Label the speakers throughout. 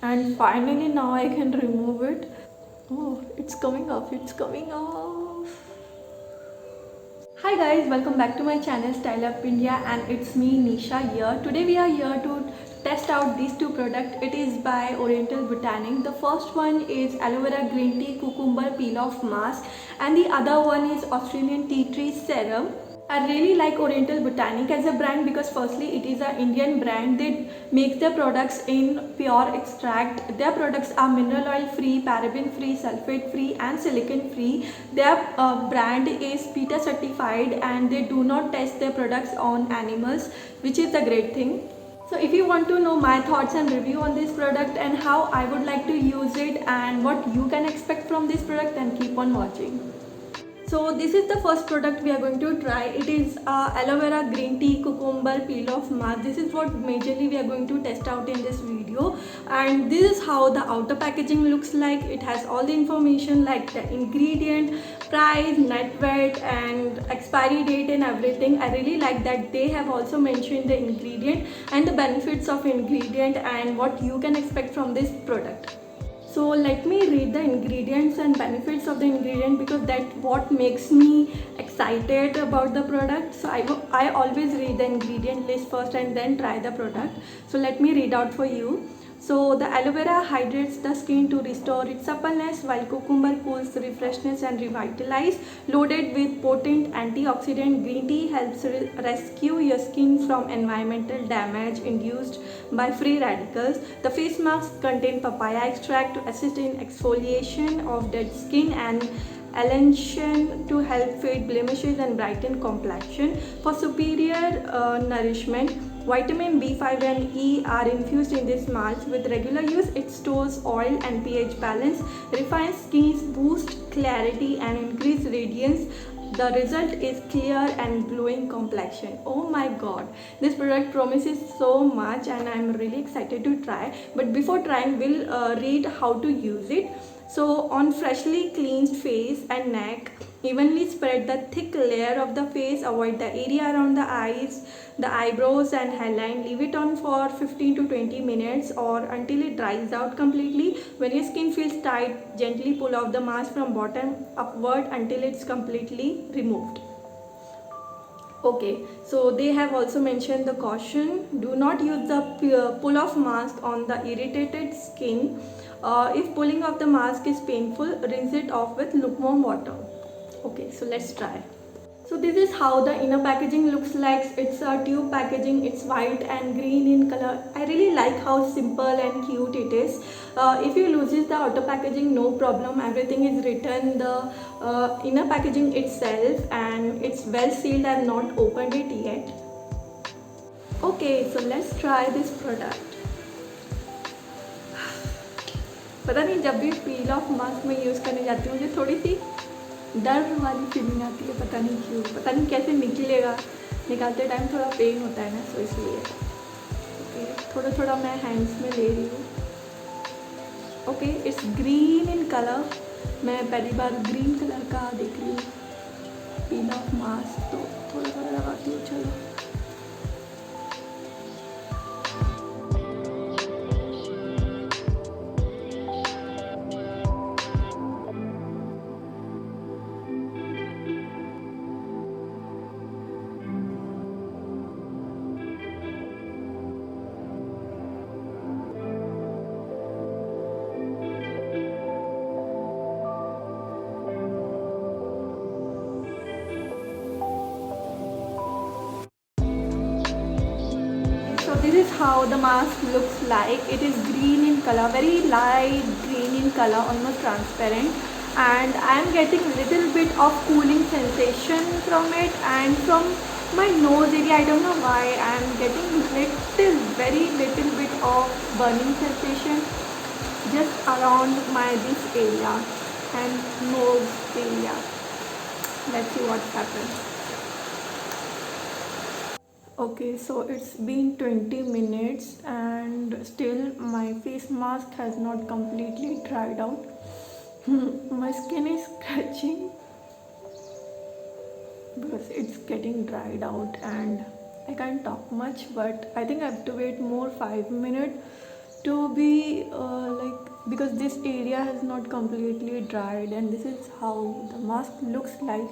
Speaker 1: and finally now I can remove it. Oh, it's coming off, it's coming off. Hi guys, welcome back to my channel Style Up India, and it's me Nisha here. Today we are here to test out these two products. It is by Oriental Botanic. The first one is aloe vera green tea cucumber peel off mask, and the other one is Australian tea tree serum. I really like Oriental Botanic as a brand because firstly it is an Indian brand. They make their products in pure extract. Their products are mineral oil free, paraben free, sulfate free and silicon free. Their brand is PETA certified and they do not test their products on animals, which is a great thing. So if you want to know my thoughts and review on this product and how I would like to use it and what you can expect from this product, then keep on watching. So this is the first product we are going to try. It is aloe vera green tea cucumber peel off mask. This is what majorly we are going to test out in this video, and this is how the outer packaging looks like. It has all the information like the ingredient, price, net weight and expiry date and everything. I really like that they have also mentioned the ingredient and the benefits of ingredient and what you can expect from this product. So let me read the ingredients and benefits of the ingredient because that's what makes me excited about the product. So I always read the ingredient list first and then try the product. So let me read out for you. So the aloe vera hydrates the skin to restore its suppleness, while cucumber cools, refreshes and revitalizes. Loaded with potent antioxidant, green tea helps rescue your skin from environmental damage induced by free radicals. The face masks contain papaya extract to assist in exfoliation of dead skin and elation to help fade blemishes and brighten complexion. For superior nourishment, vitamin B5 and E are infused in this mask. With regular use, it stores oil and pH balance, refines skin, boosts clarity and increase radiance. The result is clear and glowing complexion. Oh my god, this product promises so much and I'm really excited to try. But before trying, we'll read how to use it. So on freshly cleansed face and neck, evenly spread the thick layer of the face. Avoid the area around the eyes, the eyebrows and hairline. Leave it on for 15 to 20 minutes or until it dries out completely. When your skin feels tight, gently pull off the mask from bottom upward until it's completely removed. Okay, so they have also mentioned the caution: do not use the pull off mask on the irritated skin. If pulling off the mask is painful, rinse it off with lukewarm water. Okay, so let's try. So this is how the inner packaging looks like. It's a tube packaging. It's white and green in color. I really like how simple and cute it is. If you loses the outer packaging, no problem. Everything is written the inner packaging itself, and it's well sealed. I have not opened it yet. Okay, so let's try this product. पता नहीं, जब भी पील of mask में use करने जाती हूँ मुझे थोड़ी सी डर वाली फीलिंग आती है, पता नहीं क्यों, पता नहीं कैसे निकलेगा, निकालते टाइम थोड़ा पेन होता है ना, सो इसलिए ओके थोड़ा थोड़ा मैं हैंड्स में ले रही हूँ. Okay, it's green in colour. मैं पहली बार ग्रीन कलर का देख रही हूँ पील ऑफ मास्क, तो थोड़ा थोड़ा लगाती हूँ. चलो so this is how the mask looks like. It is green in color, very light green in color, almost transparent, and I am getting little bit of cooling sensation from it, and from my nose area, I don't know why I am getting very little bit of burning sensation just around my this area and nose area. Let's see what happens. Okay, so it's been 20 minutes and still my face mask has not completely dried out. My skin is scratching because it's getting dried out and I can't talk much, but I think I have to wait more 5 minutes to be because this area has not completely dried, and this is how the mask looks like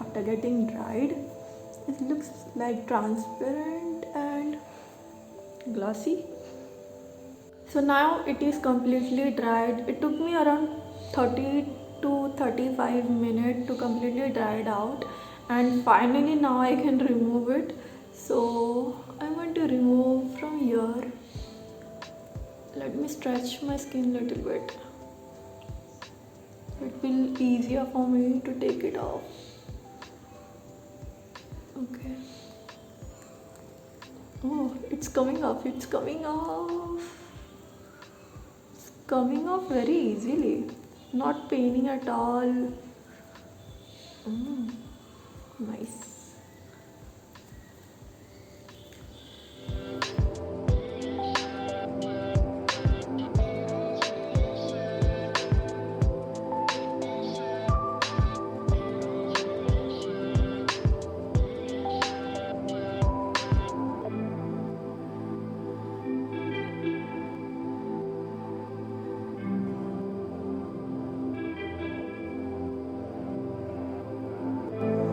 Speaker 1: after getting dried. It looks like transparent and glossy. So now it is completely dried. It took me around 30 to 35 minutes to completely dry it out, and finally now I can remove it. So I'm going to remove from here. Let me stretch my skin a little bit. It will be easier for me to take it off. Okay. Oh, it's coming off. It's coming off. It's coming off very easily. Not paining at all. Nice.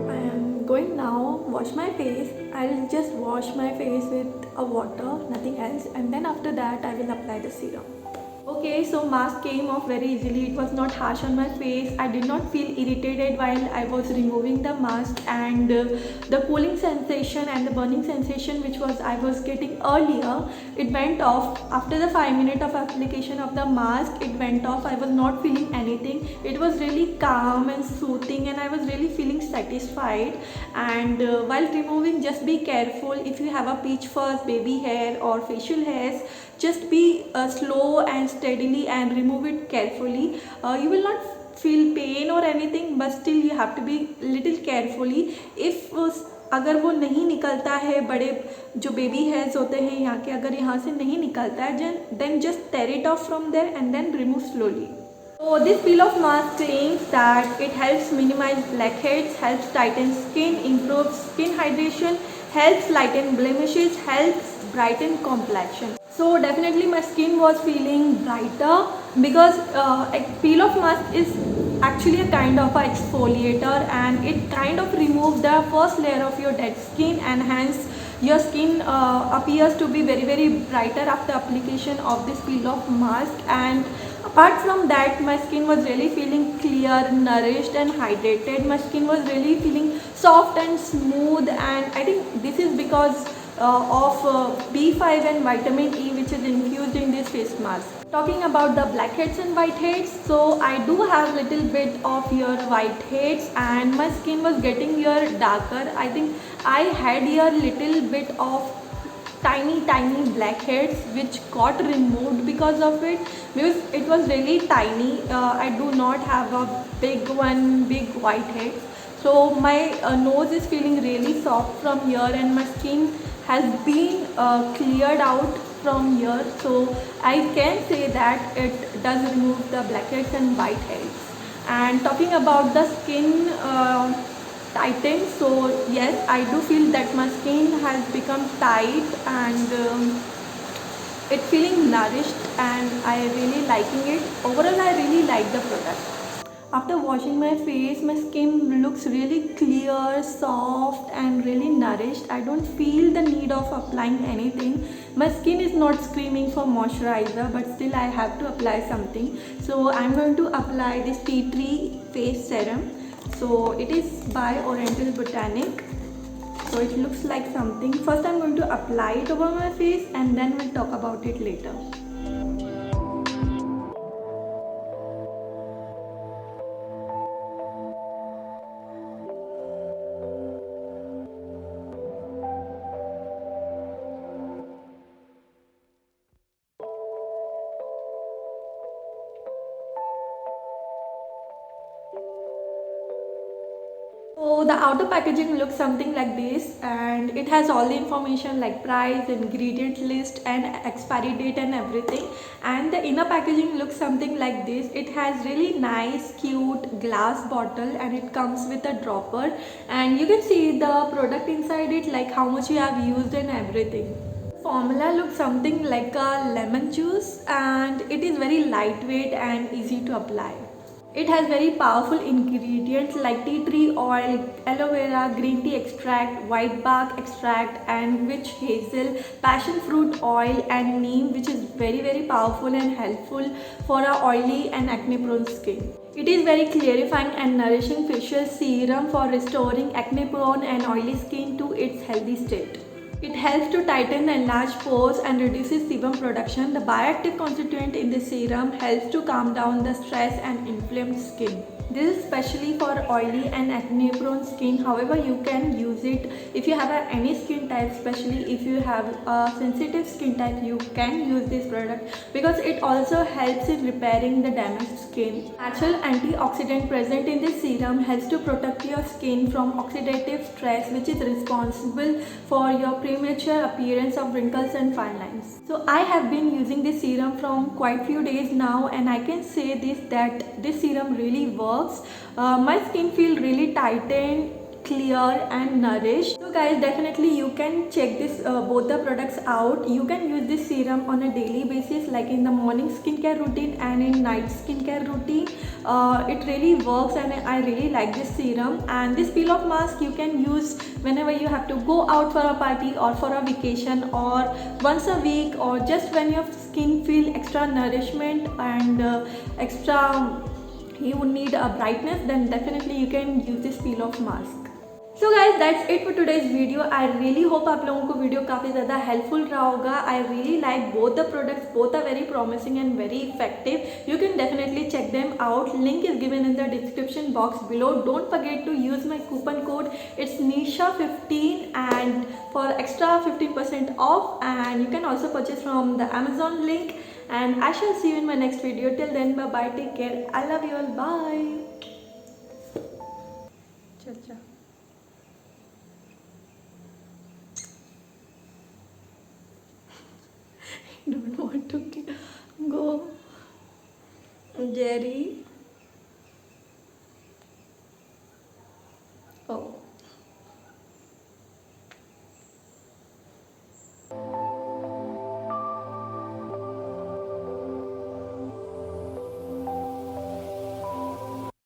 Speaker 1: I am going now wash my face. I'll just wash my face with a water, nothing else, and then after that I will apply the serum. Okay, so mask came off very easily. It was not harsh on my face. I did not feel irritated while I was removing the mask, and the cooling sensation and the burning sensation which I was getting earlier, it went off after the 5 minutes of application of the mask. It went off. I was not feeling anything. It was really calm and soothing, and I was really feeling satisfied. And while removing, just be careful. If you have a peach fuzz, baby hair or facial hairs, just be slow and steadily and remove it carefully. You will not feel pain or anything, but still you have to be little carefully. If अगर वो नहीं निकलता है, बड़े जो baby hairs होते हैं यहाँ के, अगर यहाँ से नहीं निकलता है, then just tear it off from there and then remove slowly. So this peel off mask claims that it helps minimize blackheads, helps tighten skin, improves skin hydration, helps lighten blemishes, helps brighten complexion. So definitely my skin was feeling brighter because a peel off mask is actually a kind of a exfoliator, and it kind of removes the first layer of your dead skin, and hence your skin appears to be very brighter after application of this peel off mask. And apart from that, my skin was really feeling clear, nourished and hydrated. My skin was really feeling soft and smooth, and I think this is because of B5 and vitamin E which is infused in this face mask. Talking about the blackheads and whiteheads, so I do have little bit of your whiteheads, and my skin was getting here darker. I think I had here little bit of tiny blackheads which got removed because of it, because it was really tiny. I do not have a big whitehead. So my nose is feeling really soft from here, and my skin has been cleared out from here. So I can say that it does remove the blackheads and whiteheads. And talking about the skin tighten, so yes, I do feel that my skin has become tight, and it's feeling nourished, and I really liking it. Overall, I really like the product. After washing my face, my skin looks really clear, soft and really nourished. I don't feel the need of applying anything. My skin is not screaming for moisturizer, but still I have to apply something. So I'm going to apply this tea tree face serum. So it is by Oriental Botanic. So it looks like something. First I'm going to apply it over my face, and then we'll talk about it later. So the outer packaging looks something like this, and it has all the information like price, ingredient list and expiry date and everything. And the inner packaging looks something like this. It has really nice cute glass bottle, and it comes with a dropper, and you can see the product inside it, like how much you have used and everything. Formula looks something like a lemon juice and it is very lightweight and easy to apply. It has very powerful ingredients like tea tree oil, aloe vera, green tea extract, white bark extract and witch hazel, passion fruit oil and neem, which is very powerful and helpful for our oily and acne prone skin. It is very clarifying and nourishing facial serum for restoring acne prone and oily skin to its healthy state. It helps to tighten the enlarged pores and reduces sebum production. The bioactive constituent in the serum helps to calm down the stress and inflamed skin. This is especially for oily and acne prone skin. However, you can use it if you have any skin type, especially if you have a sensitive skin type, you can use this product because it also helps in repairing the damaged skin. Natural antioxidant present in this serum helps to protect your skin from oxidative stress, which is responsible for your premature appearance of wrinkles and fine lines. So I have been using this serum from quite few days now and I can say that this serum really works. My skin feel really tightened, clear and nourished. So guys, definitely you can check this both the products out. You can use this serum on a daily basis, like in the morning skincare routine and in night skincare routine. It really works and I really like this serum. And this peel off mask you can use whenever you have to go out for a party or for a vacation or once a week, or just when your skin feel extra nourishment and extra you would need a brightness, then definitely you can use this peel off mask. So guys, that's it for today's video. I really hope आप लोगों को video काफ़ी ज़्यादा helpful रहा होगा. I really like both the products. Both are very promising and very effective. You can definitely check them out. Link is given in the description box below. Don't forget to use my coupon code. It's Nisha15 and for extra 15% off. And you can also purchase from the Amazon link. And I shall see you in my next video. Till then, bye bye. Take care. I love you all. Bye. Cha-cha. Don't want to go, Jerry.